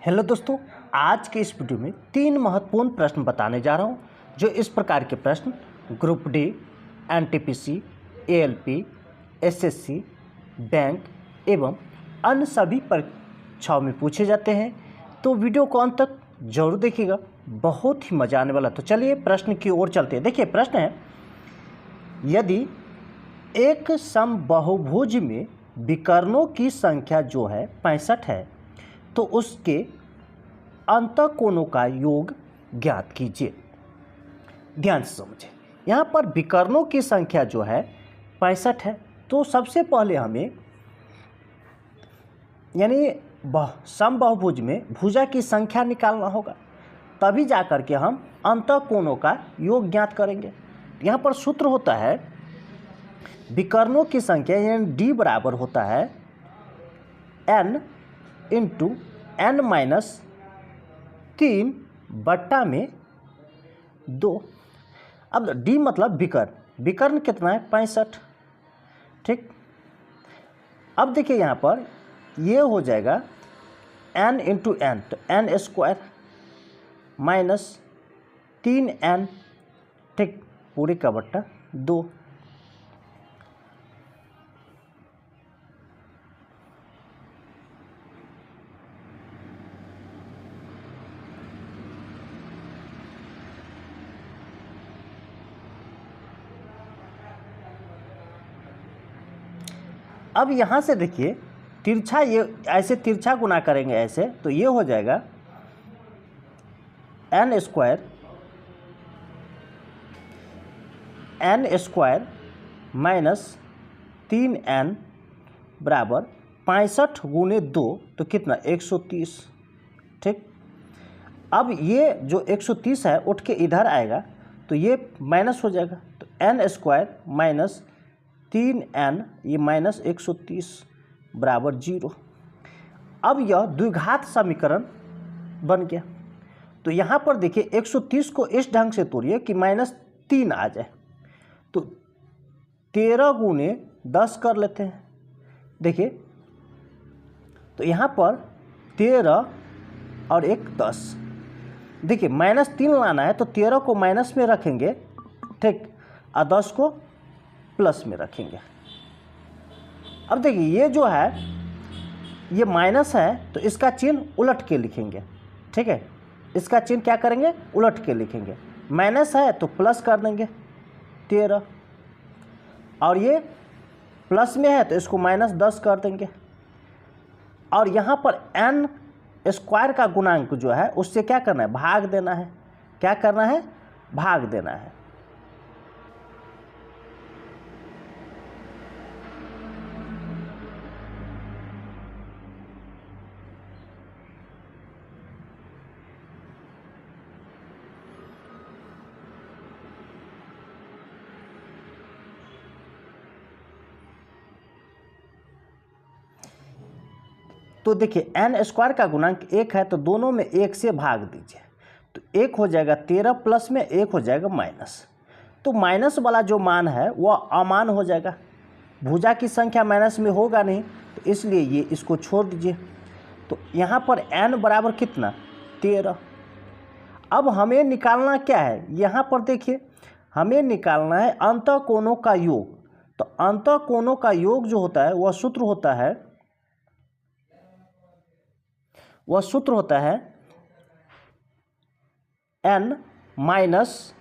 Hello दोस्तों, आज के इस वीडियो में 3 महत्वपूर्ण प्रश्न बताने जा रहा हूं, जो इस प्रकार के प्रश्न group D, NTPC, ALP, SSC, bank एवं अन्य सभी परीक्षाओं में पूछे जाते हैं। तो वीडियो को अंत तक जरूर देखिएगा, बहुत ही मजा आने वाला। तो चलिए प्रश्न की ओर चलते हैं। देखिए प्रश्न है, यदि एक समबाहुभुज में विकर्णों की संख्या जो है 65 है तो उसके अंतःकोणों का योग ज्ञात कीजिए। ध्यान से समझें, यहाँ पर विकर्णों की संख्या जो है 65 है, तो सबसे पहले हमें यानी समबाहुभुज में भुजा की संख्या निकालना होगा, तभी जाकर के हम अंतःकोणों का योग ज्ञात करेंगे। यहाँ पर सूत्र होता है विकर्णों की संख्या यानी डी बराबर होता है n इंटू n माइनस 3/2। अब d मतलब विकर्ण कितना है 65। ठीक, अब देखिए यहाँ पर ये हो जाएगा n इंटू एन, तो n स्क्वायर माइनस 3n, ठीक, पूरे का बट्टा 2। अब यहाँ से देखिए तिरछा, ये ऐसे तिरछा गुना करेंगे ऐसे, तो ये हो जाएगा n स्क्वायर माइनस 3n बराबर 65 गुने 2, तो कितना 130। ठीक, अब ये जो 130 है उठ के इधर आएगा तो ये माइनस हो जाएगा, तो n स्क्वायर माइनस 3n, ये माइनस 130 बराबर 0। अब यह द्विघात समीकरण बन गया। तो यहाँ पर देखिए 130 को इस ढंग से तोड़िए कि -3 आ जाए, तो 13 गुने 10 कर लेते हैं। देखिए तो यहाँ पर 13 और 1 10। देखिए -3 लाना है तो 13 को माइनस में रखेंगे, ठीक, और 10 को प्लस में रखेंगे। अब देखिए ये जो है ये माइनस है तो इसका चिन्ह उलट के लिखेंगे। ठीक है, इसका चिन्ह क्या करेंगे, उलट के लिखेंगे। माइनस है तो प्लस कर देंगे 13, और ये प्लस में है तो इसको -10 कर देंगे। और यहाँ पर n स्क्वायर का गुणांक जो है उससे क्या करना है, भाग देना है। क्या करना है, भाग देना है। तो देखिए n स्क्वायर का गुणांक 1 है तो दोनों में 1 से भाग दीजिए, तो 1 हो जाएगा 13 प्लस में 1 हो जाएगा माइनस। तो माइनस वाला जो मान है वह अमान हो जाएगा, भुजा की संख्या माइनस में होगा नहीं, तो इसलिए ये इसको छोड़ दीजिए। तो यहाँ पर n बराबर कितना 13। अब हमें निकालना क्या है, यहाँ पर देखिए हमें निकालना है अंतःकोणों का योग। तो अंतःकोणों का योग जो होता है वह सूत्र होता है n माइनस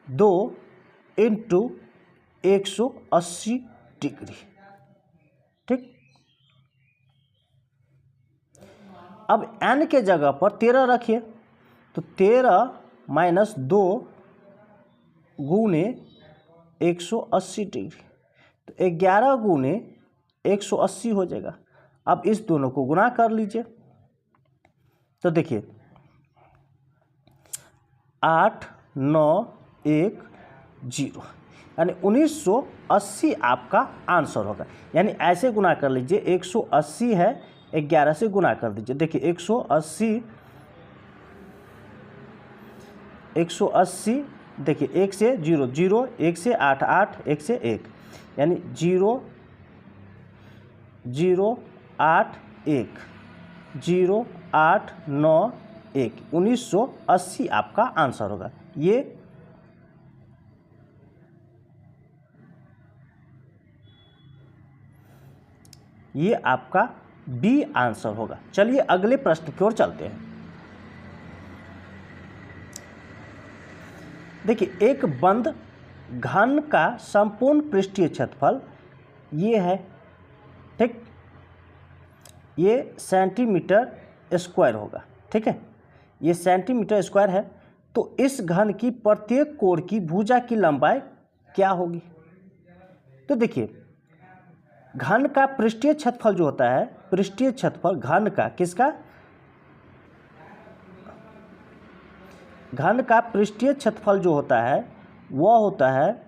2 इंटू 180 डिग्री। ठीक, अब n के जगह पर 13 रखिए, तो 13 माइनस 2 गुने 180 डिग्री, तो 11 गुने 180 हो जाएगा। अब इस दोनों को गुना कर लीजिए, तो देखिए 8 9 1 0 यानी 1980 आपका आंसर होगा। यानी ऐसे गुना कर लीजिए, 180 है 11 से गुना कर दीजिए। देखिए 180 देखिए 1 से 0 0, 1 से 8 8, 1 से 1 यानी 0 0 8 1 0 891 1980 आपका आंसर होगा। ये आपका बी आंसर होगा। चलिए अगले प्रश्न की ओर चलते हैं। देखिए, एक बंद घन का संपूर्ण पृष्ठीय क्षेत्रफल ये है, ठीक, ये सेंटीमीटर स्क्वायर होगा, ठीक है, ये सेंटीमीटर स्क्वायर है। तो इस घन की प्रत्येक कोण की भुजा की लंबाई क्या होगी? तो देखिए, घन का पृष्ठीय क्षेत्रफल जो होता है, पृष्ठीय क्षेत्रफल घन का, किसका? घन का पृष्ठीय क्षेत्रफल जो होता है वह होता है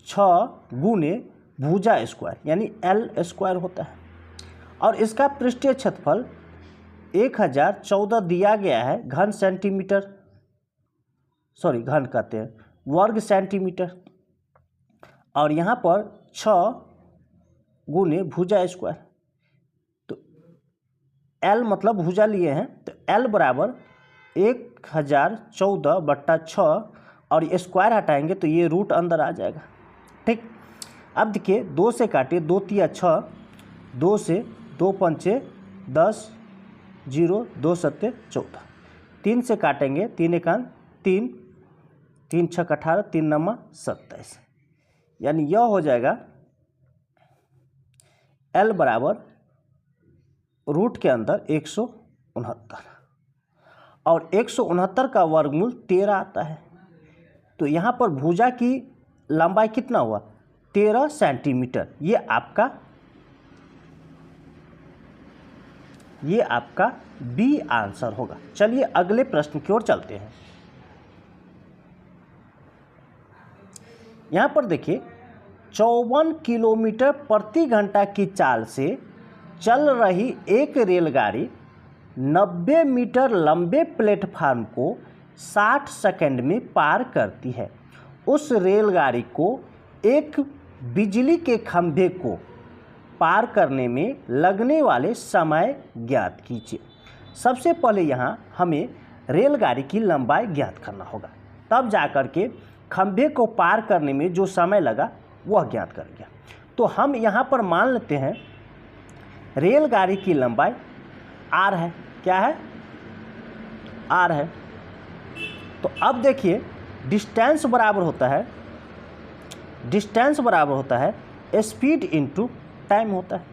6 गुने भुजा स्क्वायर, यानी एल स्क्वायर होता है। और इसका पृष्ठीय क्षेत्रफल 1014 दिया गया है घन सेंटीमीटर, सॉरी घन कहते हैं, वर्ग सेंटीमीटर। और यहाँ पर 6 गुने भुजा स्क्वायर, तो एल मतलब भुजा लिए हैं, तो एल बराबर 1014/6, और ये स्क्वायर हटाएंगे तो ये रूट अंदर आ जाएगा, ठीक। अब देखिए, 2 से काटिए, 2 तिया 6, 2 से 2 पंचे 10, 0 2 सत्ते 14, 3 से काटेंगे, 3 एकान 3, 3 छक 18, 3 नमा 27, यानी यह हो जाएगा एल बराबर रूट के अंदर 169, और 169 का वर्गमूल 13 आता है। तो यहाँ पर भुजा की लंबाई कितना हुआ? 13 सेंटीमीटर। ये आपका बी आंसर होगा। चलिए अगले प्रश्न की ओर चलते हैं। यहाँ पर देखिए, 54 किलोमीटर प्रति घंटा की चाल से चल रही एक रेलगाड़ी 90 मीटर लंबे प्लेटफार्म को 60 सेकंड में पार करती है। उस रेलगाड़ी को एक बिजली के खंभे को पार करने में लगने वाले समय ज्ञात कीजिए। सबसे पहले यहाँ हमें रेलगाड़ी की लंबाई ज्ञात करना होगा, तब जाकर के खंभे को पार करने में जो समय लगा वह ज्ञात करेंगे। तो हम यहाँ पर मान लेते हैं रेलगाड़ी की लंबाई आर है। क्या है? आर है। तो अब देखिए, डिस्टेंस बराबर होता है स्पीड इनटू टाइम होता है।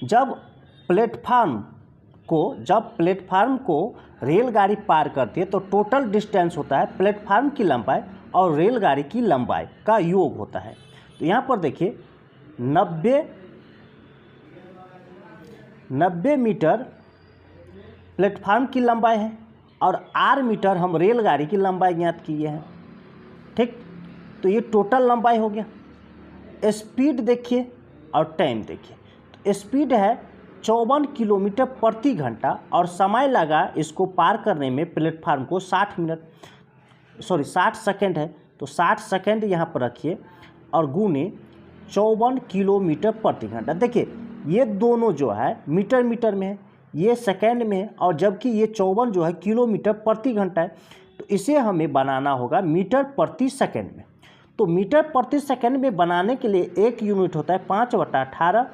जब प्लेटफार्म को रेलगाड़ी पार करती है तो टोटल डिस्टेंस होता है प्लेटफार्म की लंबाई और रेलगाड़ी की लंबाई का योग होता है। तो यहाँ पर देखिए, 90 मीटर प्लेटफार्म की लंबाई है और आर मीटर हम रेलगाड़ी की लंबाई ज्ञात किए हैं, ठीक। तो ये टोटल लंबाई हो गया। स्पीड देखिए और टाइम देखिए। तो स्पीड है 54 किलोमीटर प्रति घंटा और समय लगा इसको पार करने में प्लेटफार्म को 60 सेकंड है। तो 60 सेकंड यहाँ पर रखिए और गुने 54 किलोमीटर प्रति घंटा। देखिए, ये दोनों जो है मीटर में है, ये सेकंड में है, और जबकि ये 54 जो है किलोमीटर प्रति घंटा है। तो इसे हमें बनाना होगा मीटर प्रति सेकंड में। तो मीटर प्रति सेकंड में बनाने के लिए एक यूनिट होता है 5/18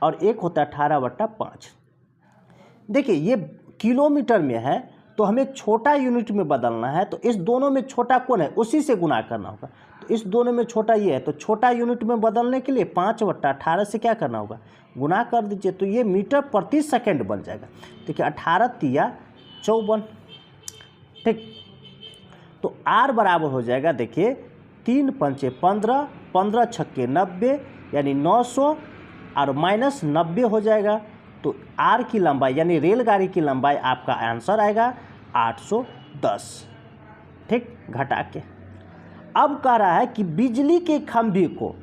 और एक होता है 18/5। देखिए, ये किलोमीटर में है तो हमें छोटा यूनिट में बदलना है, तो इस दोनों में छोटा कौन है उसी से गुना करना होगा। तो इस दोनों में छोटा ये है, तो छोटा यूनिट में बदलने के लिए 5/18 से क्या करना होगा, गुना कर दीजिए। तो ये मीटर प्रति सेकंड बन जाएगा। देखिए, 18 तिया 54, ठीक। तो आर बराबर हो जाएगा, देखिए 3 पंचे 15, 15 छक्के 90, यानी 900 और माइनस 90 हो जाएगा। तो आर की लंबाई यानी रेलगाड़ी की लंबाई आपका आंसर आएगा 810, ठीक, घटा के। अब कह रहा है कि बिजली के खंभे को,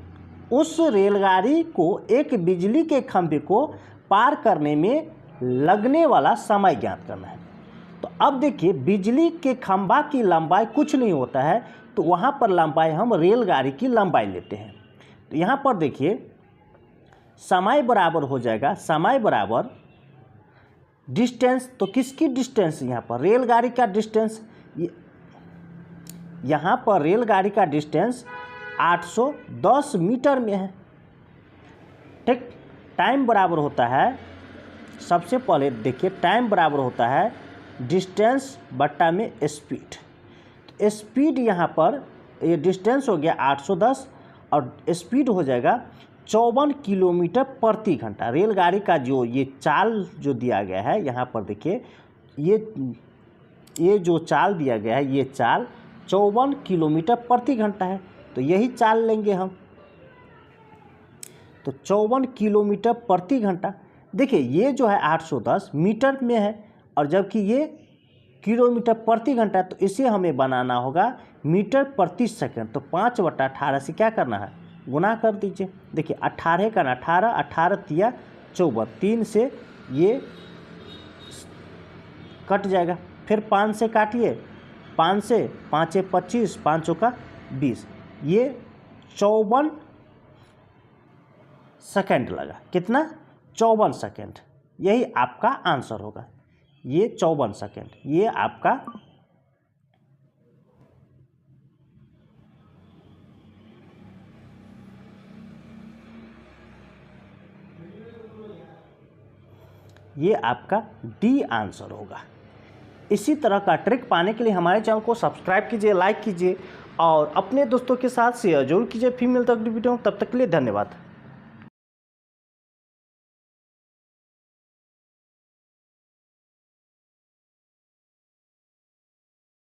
उस रेलगाड़ी को एक बिजली के खंभे को पार करने में लगने वाला समय ज्ञात करना है। तो अब देखिए, बिजली के खंभा की लंबाई कुछ नहीं होता है, तो वहाँ पर लंबाई हम रेलगाड़ी की लंबाई लेते हैं। तो यहाँ पर देखिए, समय बराबर हो जाएगा, समय बराबर डिस्टेंस, तो किसकी डिस्टेंस यहाँ पर, रेलगाड़ी का डिस्टेंस, यहाँ पर रेलगाड़ी का डिस्टेंस 810 मीटर में है। ठीक, टाइम बराबर होता है, सबसे पहले देखिए टाइम बराबर होता है डिस्टेंस बट्टा में स्पीड। तो स्पीड यहाँ पर ये डिस्टेंस हो गया 810 और स्पीड हो जाएगा 54 किलोमीटर प्रति घंटा। रेलगाड़ी का जो ये चाल जो दिया गया है यहाँ पर देखिए, ये जो चाल दिया गया है ये चाल 54 किलोमीटर प्रति घंटा है, तो यही चाल लेंगे हम। तो 54 किलोमीटर प्रति घंटा, देखिए ये जो है 810 मीटर में है और जबकि ये किलोमीटर प्रति घंटा, तो इसे हमें बनाना होगा मीटर प्रति सेकंड। तो 5/18 से क्या करना है, गुना कर दीजिए। देखिए 18 का 18, 18 तिया 54, 3 से ये कट जाएगा, फिर 5 से काटिए, 5 से 5 25, 5 का 20, ये 54 सेकंड लगा। कितना, 54 सेकंड, यही आपका आंसर होगा। ये 54 सेकंड, ये आपका डी आंसर होगा। इसी तरह का ट्रिक पाने के लिए हमारे चैनल को सब्सक्राइब कीजिए, लाइक कीजिए और अपने दोस्तों के साथ शेयर जरूर कीजिए। फिर मिलता है अगली वीडियो में, तब तक के लिए धन्यवाद।